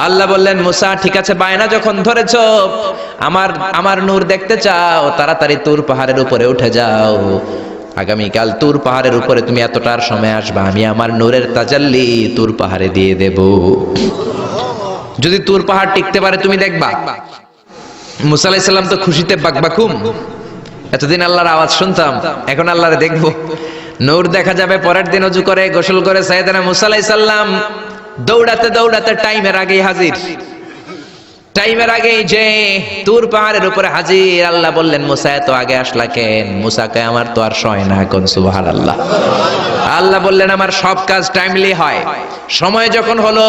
আল্লাহ বললেন মুসা ঠিক আছে, বায়না যখন ধরেছো, আমার নূর দেখতে চাও, তাড়াতাড়ি তুর পাহাড়ের উপরে উঠে যাও। আগামীকাল তুর পাহাড়ের উপরে তুমি এতটার সময় আসবা, আমি আমার নূরের তাজাল্লি তুর পাহাড়ে দিয়ে দেব। যদি তুর পাহাড় টিকতে পারে তুমি দেখবা। মুসা আলাইহিস সালাম তো খুশিতে বাকবাকুম। এতদিন আল্লাহর আওয়াজ শুনতাম, এখন আল্লাহরে দেখবো, নূর দেখা যাবে। পরের দিন ওযু করে গোসল করে সাইয়েদনা মুসা আলাইহিস সালাম দৌড়াতে দৌড়াতে টাইমের আগেই হাজির। টাইমের আগেই যে তুর পাহাড়ের উপরে হাজির। আল্লাহ বললেন মুসা এত আগে আসলা কেন? মুসা কয় আমার তো আর সয় না এখন। সুবহানাল্লাহ। আল্লাহ বললেন আমার সব কাজ টাইমলি হয়। সময় যখন হলো,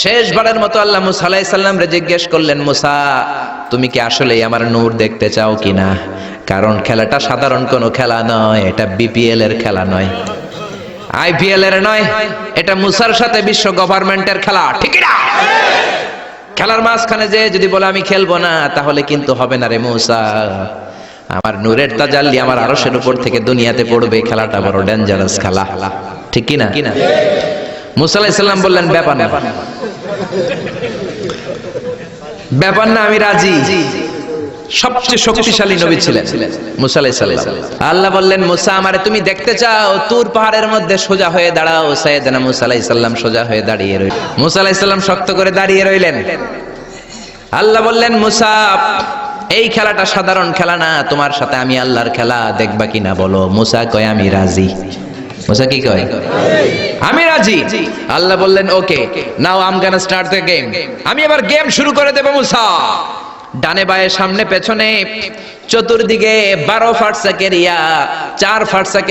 শেষবারের মতো আল্লাহ মুসা আলাইহিস সালামরে জিজ্ঞেস করলেন, মুসা তুমি কি আসলেই আমার নূর দেখতে চাও কিনা? কারণ খেলাটা সাধারণ কোনো খেলা নয়, এটা বিপিএল এর খেলা নয়, আইপিএল এর নয়, এটা মুসার সাথে বিশ্ব গভর্নমেন্টের খেলা, ঠিক না? খেলার মাঝখানে যে যদি বলে আমি খেলবো না, তাহলে কিন্তু হবে না রে মুসা। আমার নূরের তাজাল্লি আমার আরশের উপর থেকে দুনিয়াতে পড়বে, খেলাটা বড় ডেঞ্জারাস খেলা, ঠিক কি না? মুসা আলাইহিস সালাম বললেন ব্যাপার না, ব্যাপার না, আমি রাজি। সবচেয়ে শক্তিশালী নবী ছিলেন মুসা আলাইহিস সালাম। আল্লাহ বললেন মুসা আমারে তুমি দেখতে চাও, তুর পাহাড়ের মধ্যে সোজা হয়ে দাঁড়াও। সাইয়েদনা মুসা আলাইহিস সালাম সোজা হয়ে দাঁড়িয়ে রইলেন। মুসা আলাইহিস সালাম শক্ত করে দাঁড়িয়ে রইলেন। আল্লাহ বললেন মুসা এই খেলাটা সাধারণ খেলা না, তোমার সাথে আমি আল্লাহর খেলা, দেখবা কিনা বলো? মুসা কয় আমি রাজি। মুসা কি কয়? আমি রাজি। আল্লাহ বললেন okay, now I am gonna start the game. আমি এবার গেম শুরু করে দেব মুসা। ডানে বায়ে সামনে পেছনে চতুর্দিকে 12 ফারসাক এরিয়া, 4 ফারসাক